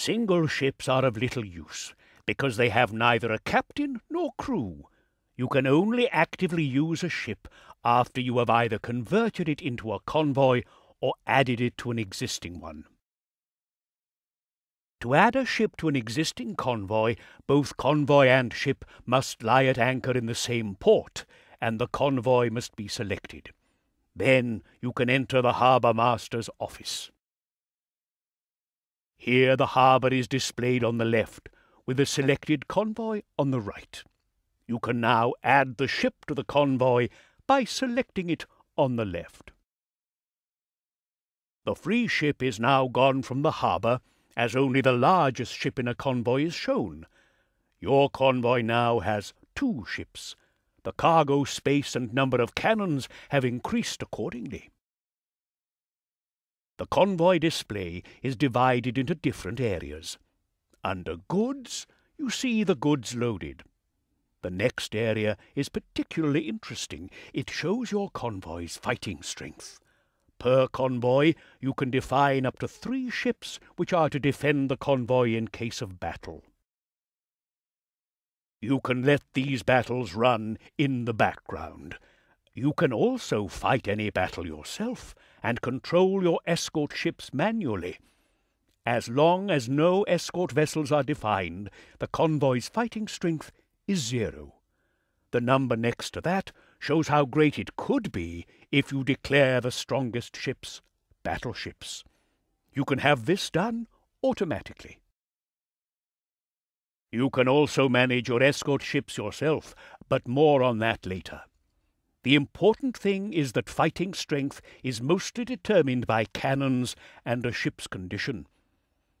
Single ships are of little use, because they have neither a captain nor crew. You can only actively use a ship after you have either converted it into a convoy or added it to an existing one. To add a ship to an existing convoy, both convoy and ship must lie at anchor in the same port, and the convoy must be selected. Then you can enter the Harbormaster's office. Here the harbour is displayed on the left, with the selected convoy on the right. You can now add the ship to the convoy by selecting it on the left. The free ship is now gone from the harbour, as only the largest ship in a convoy is shown. Your convoy now has 2 ships. The cargo space and number of cannons have increased accordingly. The convoy display is divided into different areas. Under Goods, you see the goods loaded. The next area is particularly interesting. It shows your convoy's fighting strength. Per convoy, you can define up to 3 ships which are to defend the convoy in case of battle. You can let these battles run in the background. You can also fight any battle yourself and control your escort ships manually. As long as no escort vessels are defined, the convoy's fighting strength is 0. The number next to that shows how great it could be if you declare the strongest ships battleships. You can have this done automatically. You can also manage your escort ships yourself, but more on that later. The important thing is that fighting strength is mostly determined by cannons and a ship's condition.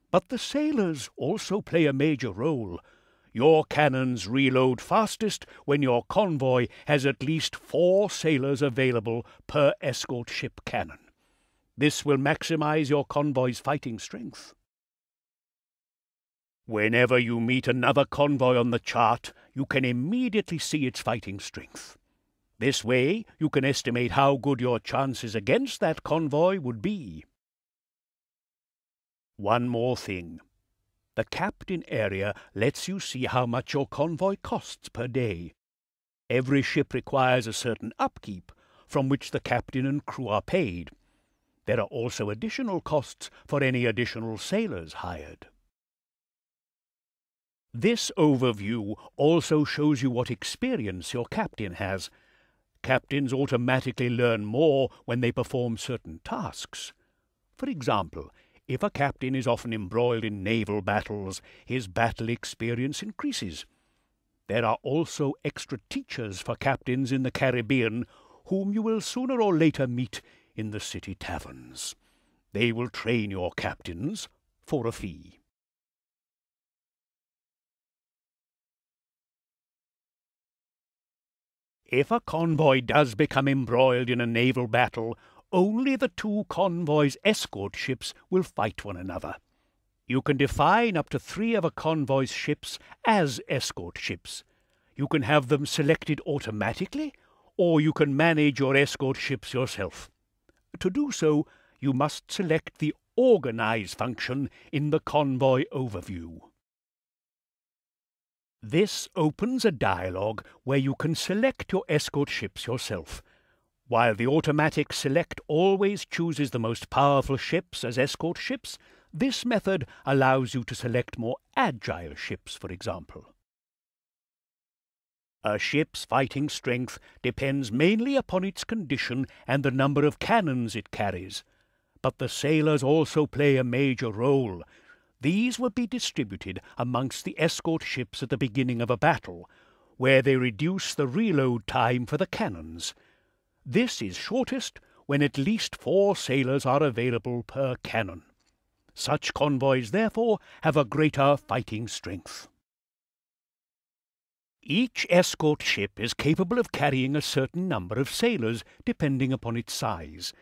But the sailors also play a major role. Your cannons reload fastest when your convoy has at least 4 sailors available per escort ship cannon. This will maximize your convoy's fighting strength. Whenever you meet another convoy on the chart, you can immediately see its fighting strength. This way, you can estimate how good your chances against that convoy would be. One more thing. The captain area lets you see how much your convoy costs per day. Every ship requires a certain upkeep, from which the captain and crew are paid. There are also additional costs for any additional sailors hired. This overview also shows you what experience your captain has. Captains automatically learn more when they perform certain tasks. For example, if a captain is often embroiled in naval battles, his battle experience increases. There are also extra teachers for captains in the Caribbean, whom you will sooner or later meet in the city taverns. They will train your captains for a fee. If a convoy does become embroiled in a naval battle, only the 2 convoy's escort ships will fight one another. You can define up to 3 of a convoy's ships as escort ships. You can have them selected automatically, or you can manage your escort ships yourself. To do so, you must select the Organize function in the convoy overview. This opens a dialog where you can select your escort ships yourself. While the automatic select always chooses the most powerful ships as escort ships, this method allows you to select more agile ships, for example. A ship's fighting strength depends mainly upon its condition and the number of cannons it carries. But the sailors also play a major role. These will be distributed amongst the escort ships at the beginning of a battle, where they reduce the reload time for the cannons. This is shortest when at least 4 sailors are available per cannon. Such convoys, therefore, have a greater fighting strength. Each escort ship is capable of carrying a certain number of sailors, depending upon its size.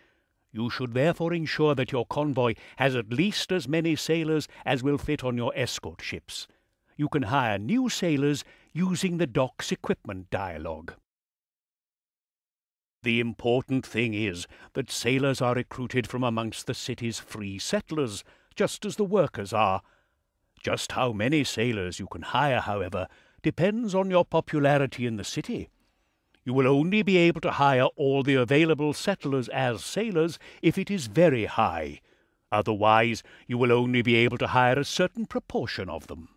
You should therefore ensure that your convoy has at least as many sailors as will fit on your escort ships. You can hire new sailors using the Docks Equipment dialog. The important thing is that sailors are recruited from amongst the city's free settlers, just as the workers are. Just how many sailors you can hire, however, depends on your popularity in the city. You will only be able to hire all the available settlers as sailors if it is very high. Otherwise, you will only be able to hire a certain proportion of them.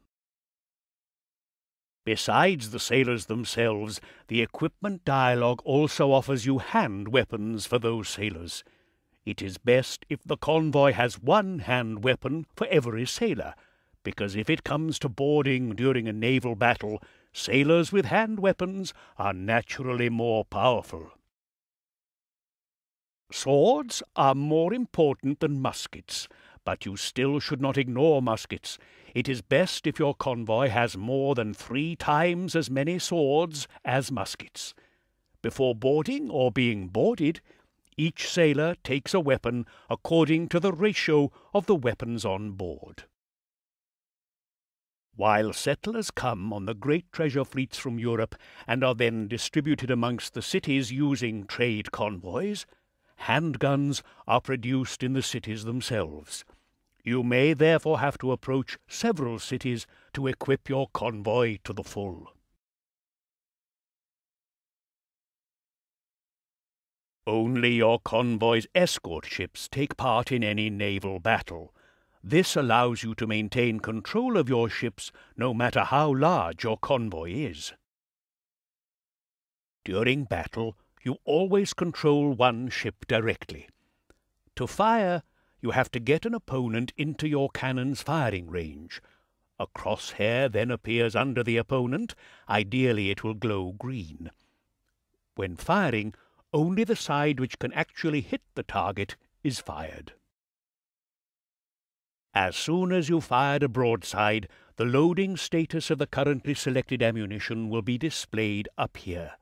Besides the sailors themselves, the equipment dialogue also offers you hand weapons for those sailors. It is best if the convoy has one hand weapon for every sailor, because if it comes to boarding during a naval battle, sailors with hand weapons are naturally more powerful. Swords are more important than muskets, but you still should not ignore muskets. It is best if your convoy has more than 3 times as many swords as muskets. Before boarding or being boarded, each sailor takes a weapon according to the ratio of the weapons on board. While settlers come on the great treasure fleets from Europe and are then distributed amongst the cities using trade convoys, handguns are produced in the cities themselves. You may therefore have to approach several cities to equip your convoy to the full. Only your convoy's escort ships take part in any naval battle. This allows you to maintain control of your ships no matter how large your convoy is. During battle, you always control one ship directly. To fire, you have to get an opponent into your cannon's firing range. A crosshair then appears under the opponent. Ideally, it will glow green. When firing, only the side which can actually hit the target is fired. As soon as you fired a broadside, the loading status of the currently selected ammunition will be displayed up here.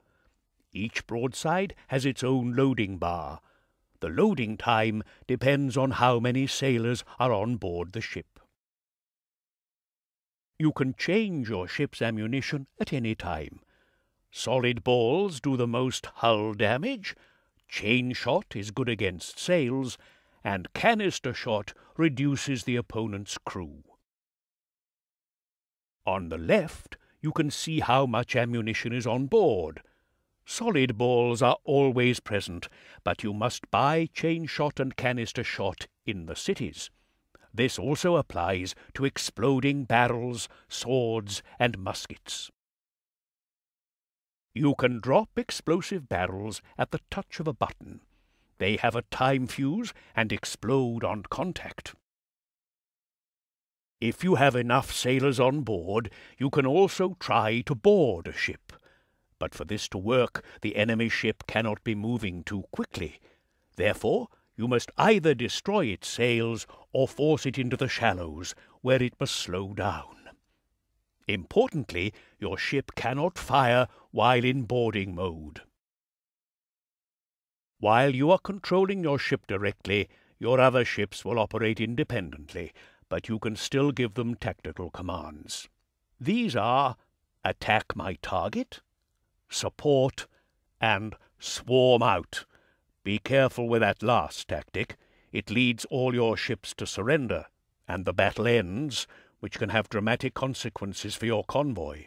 Each broadside has its own loading bar. The loading time depends on how many sailors are on board the ship. You can change your ship's ammunition at any time. Solid balls do the most hull damage, chain shot is good against sails, and canister shot reduces the opponent's crew. On the left, you can see how much ammunition is on board. Solid balls are always present, but you must buy chain shot and canister shot in the cities. This also applies to exploding barrels, swords, and muskets. You can drop explosive barrels at the touch of a button. They have a time fuse and explode on contact. If you have enough sailors on board, you can also try to board a ship. But for this to work, the enemy ship cannot be moving too quickly. Therefore, you must either destroy its sails or force it into the shallows, where it must slow down. Importantly, your ship cannot fire while in boarding mode. While you are controlling your ship directly, your other ships will operate independently, but you can still give them tactical commands. These are attack my target, support, and swarm out. Be careful with that last tactic. It leads all your ships to surrender, and the battle ends, which can have dramatic consequences for your convoy.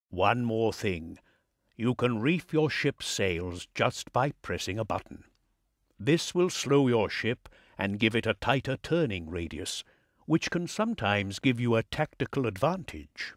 One more thing. You can reef your ship's sails just by pressing a button. This will slow your ship and give it a tighter turning radius, which can sometimes give you a tactical advantage.